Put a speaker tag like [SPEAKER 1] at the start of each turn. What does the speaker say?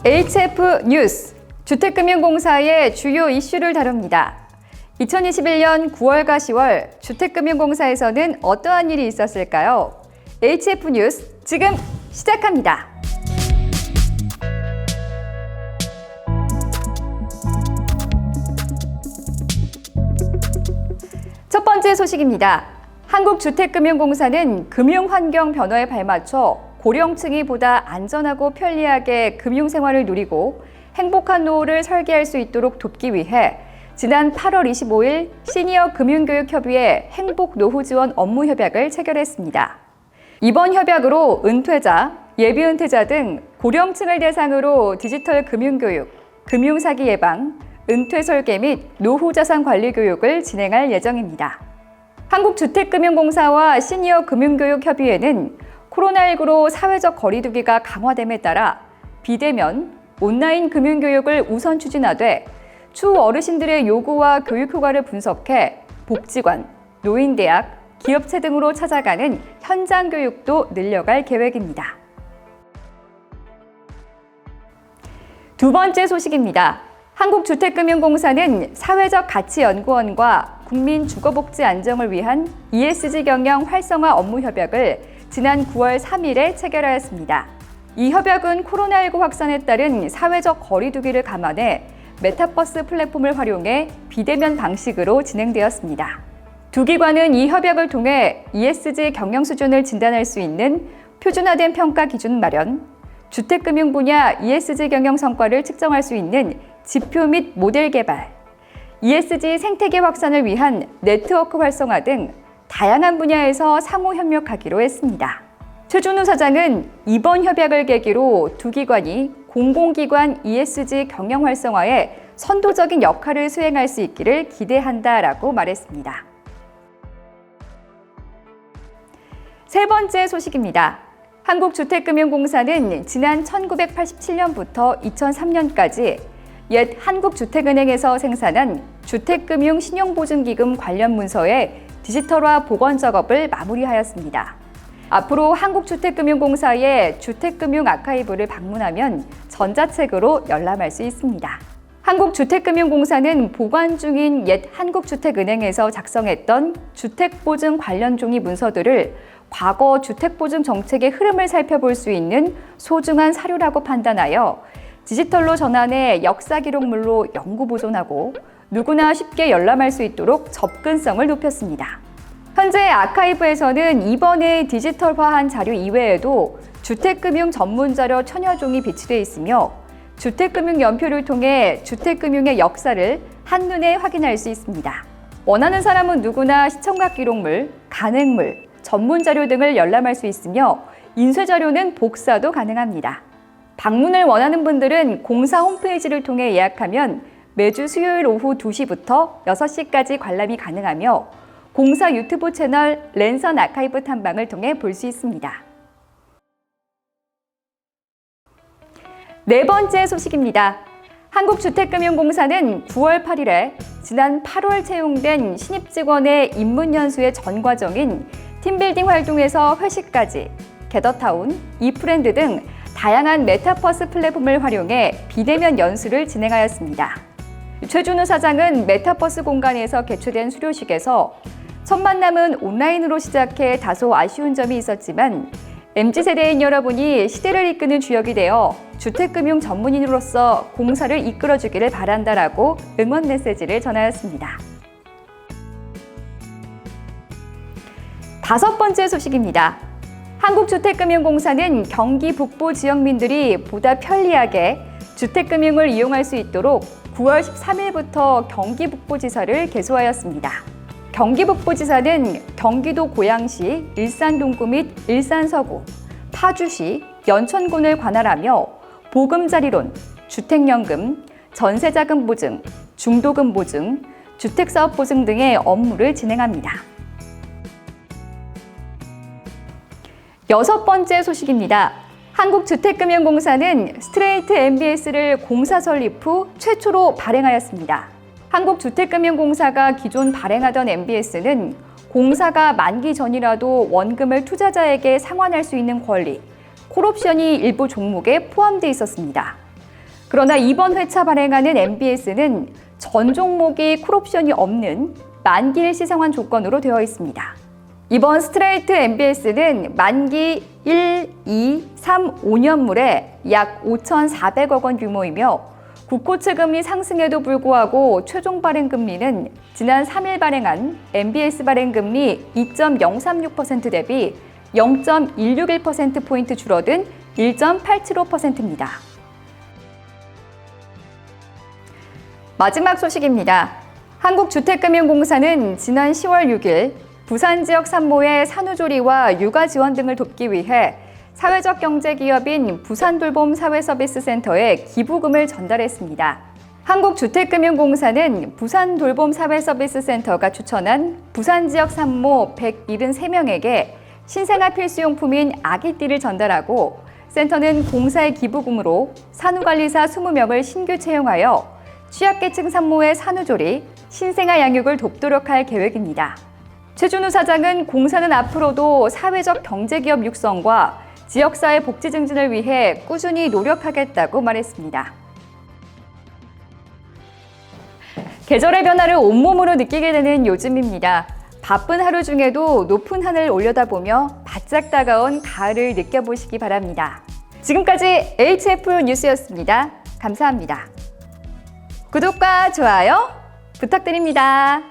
[SPEAKER 1] HF 뉴스, 주택금융공사의 주요 이슈를 다룹니다. 2021년 9월과 10월 주택금융공사에서는 어떠한 일이 있었을까요? HF 뉴스 지금 시작합니다. 첫 번째 소식입니다. 한국주택금융공사는 금융환경 변화에 발맞춰 고령층이 보다 안전하고 편리하게 금융생활을 누리고 행복한 노후를 설계할 수 있도록 돕기 위해 지난 8월 25일 시니어 금융교육협의회 행복노후지원 업무협약을 체결했습니다. 이번 협약으로 은퇴자, 예비은퇴자 등 고령층을 대상으로 디지털 금융교육, 금융사기 예방, 은퇴 설계 및 노후자산 관리 교육을 진행할 예정입니다. 한국주택금융공사와 시니어 금융교육협의회는 코로나19로 사회적 거리두기가 강화됨에 따라 비대면, 온라인 금융교육을 우선 추진하되 추후 어르신들의 요구와 교육 효과를 분석해 복지관, 노인대학, 기업체 등으로 찾아가는 현장 교육도 늘려갈 계획입니다. 두 번째 소식입니다. 한국주택금융공사는 사회적 가치연구원과 국민 주거복지 안정을 위한 ESG 경영 활성화 업무 협약을 지난 9월 3일에 체결하였습니다. 이 협약은 코로나19 확산에 따른 사회적 거리두기를 감안해 메타버스 플랫폼을 활용해 비대면 방식으로 진행되었습니다. 두 기관은 이 협약을 통해 ESG 경영 수준을 진단할 수 있는 표준화된 평가 기준 마련, 주택금융 분야 ESG 경영 성과를 측정할 수 있는 지표 및 모델 개발, ESG 생태계 확산을 위한 네트워크 활성화 등 다양한 분야에서 상호 협력하기로 했습니다. 최준우 사장은 이번 협약을 계기로 두 기관이 공공기관 ESG 경영 활성화에 선도적인 역할을 수행할 수 있기를 기대한다라고 말했습니다. 세 번째 소식입니다. 한국주택금융공사는 지난 1987년부터 2003년까지 옛 한국주택은행에서 생산한 주택금융 신용보증기금 관련 문서의 디지털화 복원 작업을 마무리하였습니다. 앞으로 한국주택금융공사의 주택금융 아카이브를 방문하면 전자책으로 열람할 수 있습니다. 한국주택금융공사는 보관 중인 옛 한국주택은행에서 작성했던 주택보증 관련 종이 문서들을 과거 주택보증 정책의 흐름을 살펴볼 수 있는 소중한 사료라고 판단하여 디지털로 전환해 역사 기록물로 영구 보존하고 누구나 쉽게 열람할 수 있도록 접근성을 높였습니다. 현재 아카이브에서는 이번에 디지털화한 자료 이외에도 주택금융 전문 자료 1000여 종이 비치되어 있으며 주택금융 연표를 통해 주택금융의 역사를 한눈에 확인할 수 있습니다. 원하는 사람은 누구나 시청각 기록물, 간행물, 전문 자료 등을 열람할 수 있으며 인쇄 자료는 복사도 가능합니다. 방문을 원하는 분들은 공사 홈페이지를 통해 예약하면 매주 수요일 오후 2시부터 6시까지 관람이 가능하며 공사 유튜브 채널 랜선 아카이브 탐방을 통해 볼 수 있습니다. 네 번째 소식입니다. 한국주택금융공사는 9월 8일에 지난 8월 채용된 신입 직원의 입문 연수의 전 과정인 팀빌딩 활동에서 회식까지 겟더타운, 이프렌드 등 다양한 메타버스 플랫폼을 활용해 비대면 연수를 진행하였습니다. 최준우 사장은 메타버스 공간에서 개최된 수료식에서 첫 만남은 온라인으로 시작해 다소 아쉬운 점이 있었지만 MZ세대인 여러분이 시대를 이끄는 주역이 되어 주택금융 전문인으로서 공사를 이끌어주기를 바란다라고 응원 메시지를 전하였습니다. 다섯 번째 소식입니다. 한국주택금융공사는 경기 북부 지역민들이 보다 편리하게 주택금융을 이용할 수 있도록 9월 13일부터 경기북부지사를 개소하였습니다. 경기북부지사는 경기도 고양시, 일산 동구 및 일산 서구, 파주시, 연천군을 관할하며 보금자리론, 주택연금, 전세자금 보증, 중도금 보증, 주택사업 보증 등의 업무를 진행합니다. 여섯 번째 소식입니다. 한국주택금융공사는 스트레이트 MBS를 공사 설립 후 최초로 발행하였습니다. 한국주택금융공사가 기존 발행하던 MBS는 공사가 만기 전이라도 원금을 투자자에게 상환할 수 있는 권리, 콜옵션이 일부 종목에 포함되어 있었습니다. 그러나 이번 회차 발행하는 MBS는 전 종목이 콜옵션이 없는 만기를 시상한 조건으로 되어 있습니다. 이번 스트레이트 MBS는 만기 1, 2, 3, 5년물에 약 5,400억 원 규모이며 국고채 금리 상승에도 불구하고 최종 발행 금리는 지난 3일 발행한 MBS 발행 금리 2.036% 대비 0.161%포인트 줄어든 1.875%입니다. 마지막 소식입니다. 한국주택금융공사는 지난 10월 6일 부산 지역 산모의 산후조리와 육아 지원 등을 돕기 위해 사회적 경제기업인 부산돌봄사회서비스센터에 기부금을 전달했습니다. 한국주택금융공사는 부산돌봄사회서비스센터가 추천한 부산 지역 산모 173명에게 신생아 필수용품인 아기띠를 전달하고 센터는 공사의 기부금으로 산후관리사 20명을 신규 채용하여 취약계층 산모의 산후조리, 신생아 양육을 돕도록 할 계획입니다. 최준우 사장은 공사는 앞으로도 사회적 경제기업 육성과 지역사회 복지 증진을 위해 꾸준히 노력하겠다고 말했습니다. 계절의 변화를 온몸으로 느끼게 되는 요즘입니다. 바쁜 하루 중에도 높은 하늘 올려다보며 바짝 다가온 가을을 느껴보시기 바랍니다. 지금까지 HF 뉴스였습니다. 감사합니다. 구독과 좋아요 부탁드립니다.